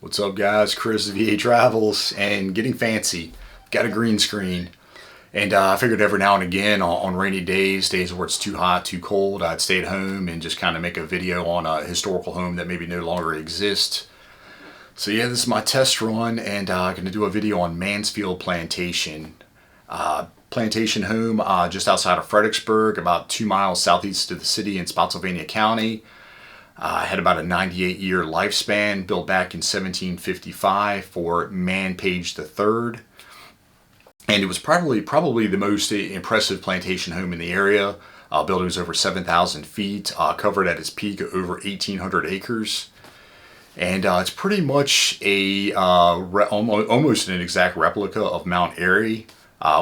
What's up, guys? Chris VA Travels and getting fancy. Got a green screen, and I figured every now and again on rainy days where it's too hot, too cold, I'd stay at home and just kind of make a video on a historical home that maybe no longer exists. So yeah, this is my test run, and I'm going to do a video on MANNSFIELD Plantation. Plantation home just outside of Fredericksburg, about 2 miles southeast of the city in Spotsylvania County. Had about a 98-year lifespan, built back in 1755 for Mann Page III. And it was probably the most impressive plantation home in the area. Building was over 7,000 feet, covered at its peak over 1,800 acres. And it's pretty much a almost an exact replica of Mount Airy,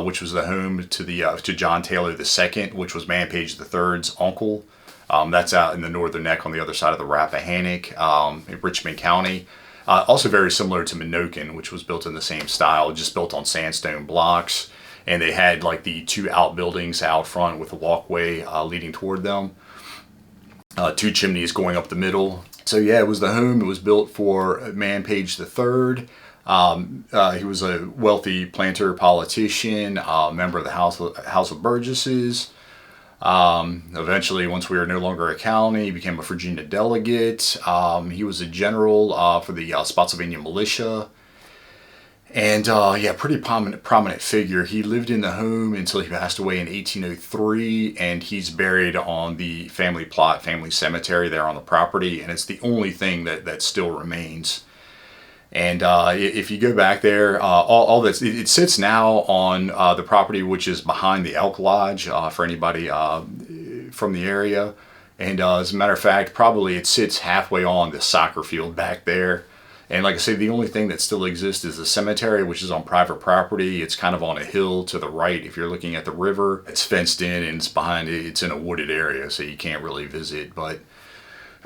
which was the home to John Taylor II, which was Mann Page III's uncle. That's out in the northern neck on the other side of the Rappahannock in Richmond County. Also very similar to Minokan, which was built in the same style, just built on sandstone blocks. And they had like the two outbuildings out front with a walkway leading toward them. Two chimneys going up the middle. So yeah, it was the home. It was built for Mann Page III. He was a wealthy planter politician, member of the House of Burgesses. Eventually, once we were no longer a county, he became a Virginia delegate. He was a general for the Spotsylvania militia. And yeah, pretty prominent figure. He lived in the home until he passed away in 1803, and he's buried on the family plot, family cemetery there on the property, and it's the only thing that still remains. And if you go back there, all this, it sits now on the property, which is behind the Elk Lodge for anybody from the area. And as a matter of fact, probably it sits halfway on the soccer field back there. And like I say, the only thing that still exists is the cemetery, which is on private property. It's kind of on a hill to the right if you're looking at the river. It's fenced in and it's behind it. It's in a wooded area, so you can't really visit. But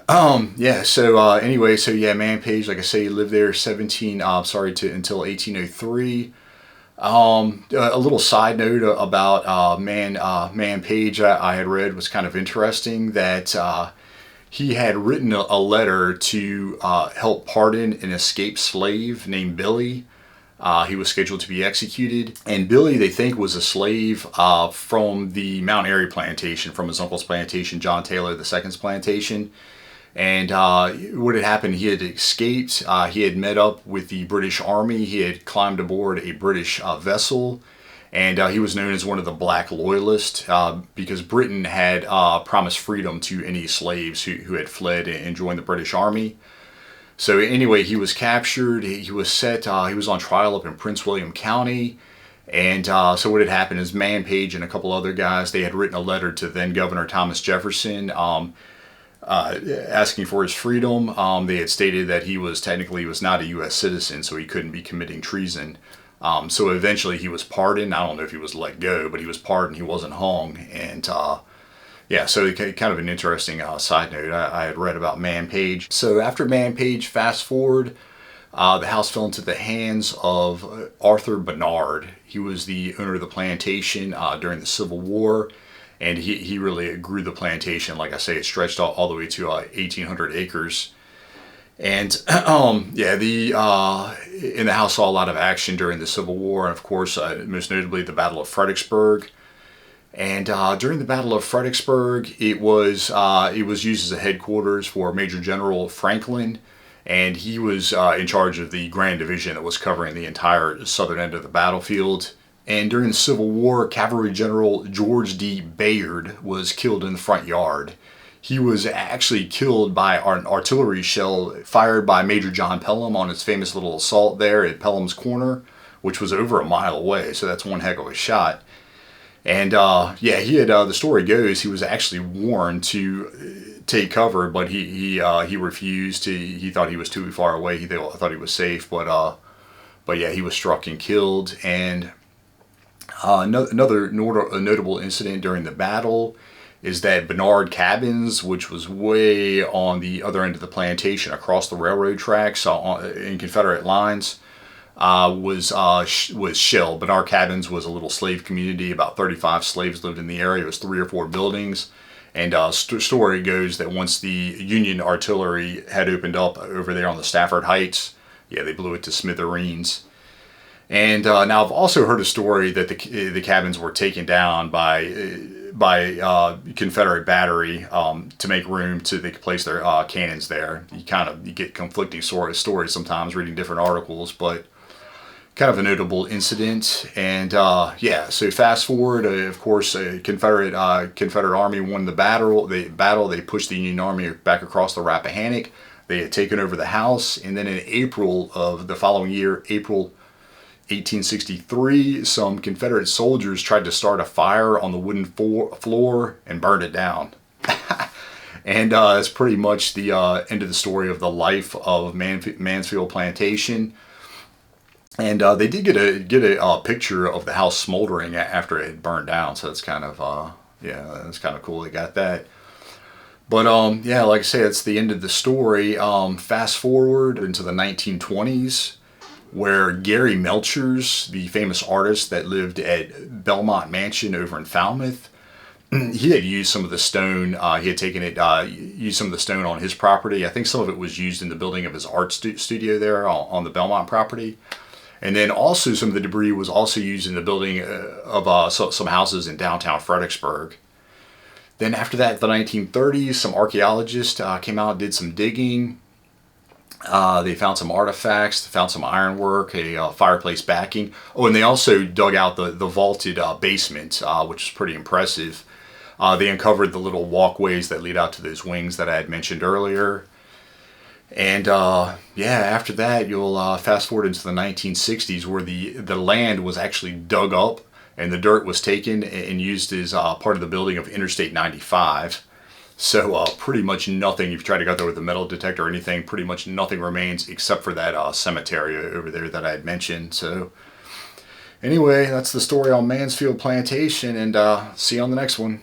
yeah, so anyway, so yeah, Mann Page, like I say, he lived there until 1803. A little side note about Mann Page I had read was kind of interesting, that he had written a letter to help pardon an escaped slave named Billy. He was scheduled to be executed, and Billy, they think, was a slave from the Mount Airy plantation, from his uncle's plantation, John Taylor II's plantation. And what had happened, he had escaped. He had met up with the British Army. He had climbed aboard a British vessel, and he was known as one of the Black Loyalists because Britain had promised freedom to any slaves who had fled and joined the British Army. So anyway, he was captured. He was he was on trial up in Prince William County. And so what had happened is Mann Page and a couple other guys, they had written a letter to then Governor Thomas Jefferson asking for his freedom. They had stated that he was not a U.S. citizen, so he couldn't be committing treason. So eventually he was pardoned. I don't know if he was let go, but he was pardoned. He wasn't hung. And yeah, so kind of an interesting side note I had read about Mann Page. So after Mann Page, fast forward, the house fell into the hands of Arthur Bernard. He was the owner of the plantation during the Civil War. And he really grew the plantation. Like I say, it stretched all the way to 1,800 acres. And yeah, in the house saw a lot of action during the Civil War, and of course, most notably the Battle of Fredericksburg. And during the Battle of Fredericksburg, it was used as a headquarters for Major General Franklin, and he was in charge of the Grand Division that was covering the entire southern end of the battlefield. And during the Civil War, Cavalry General George D. Bayard was killed in the front yard. He was actually killed by an artillery shell fired by Major John Pelham on his famous little assault there at Pelham's Corner, which was over a mile away, so that's one heck of a shot. And yeah, he had, the story goes, he was actually warned to take cover, but he refused. He thought he was too far away. He thought he was safe, but yeah, he was struck and killed. And another notable incident during the battle is that Bernard Cabins, which was way on the other end of the plantation across the railroad tracks in Confederate lines, was shelled. Bernard Cabins was a little slave community. About 35 slaves lived in the area. It was 3 or 4 buildings. And story goes that once the Union artillery had opened up over there on the Stafford Heights, yeah, they blew it to smithereens. And now I've also heard a story that the cabins were taken down by Confederate battery to make room to they could place their cannons there. You get conflicting stories sometimes reading different articles, but kind of a notable incident. And yeah, so fast forward, of course, Confederate Army won the battle. They pushed the Union Army back across the Rappahannock. They had taken over the house, and then in April of the following year, April 1863, some Confederate soldiers tried to start a fire on the wooden floor and burned it down. And that's pretty much the end of the story of the life of Mansfield Plantation. And they did get a picture of the house smoldering after it had burned down, so it's kind of yeah, that's kind of cool. They got that. But yeah, like I say, it's the end of the story. Fast forward into the 1920s, where Gary Melchers, the famous artist that lived at Belmont Mansion over in Falmouth, he had used some of the stone. He had taken it, used some of the stone on his property. I think some of it was used in the building of his art studio there on the Belmont property. And then also some of the debris was also used in the building of some houses in downtown Fredericksburg. Then after that, the 1930s, some archaeologists came out and did some digging. They found some artifacts, found some ironwork, a fireplace backing. Oh, and they also dug out the vaulted basement, which was pretty impressive. They uncovered the little walkways that lead out to those wings that I had mentioned earlier. And yeah, after that, you'll fast forward into the 1960s, where the land was actually dug up and the dirt was taken and used as part of the building of Interstate 95. So pretty much nothing, if you try to go there with a metal detector or anything, pretty much nothing remains except for that cemetery over there that I had mentioned. So anyway, that's the story on Mansfield Plantation, and see you on the next one.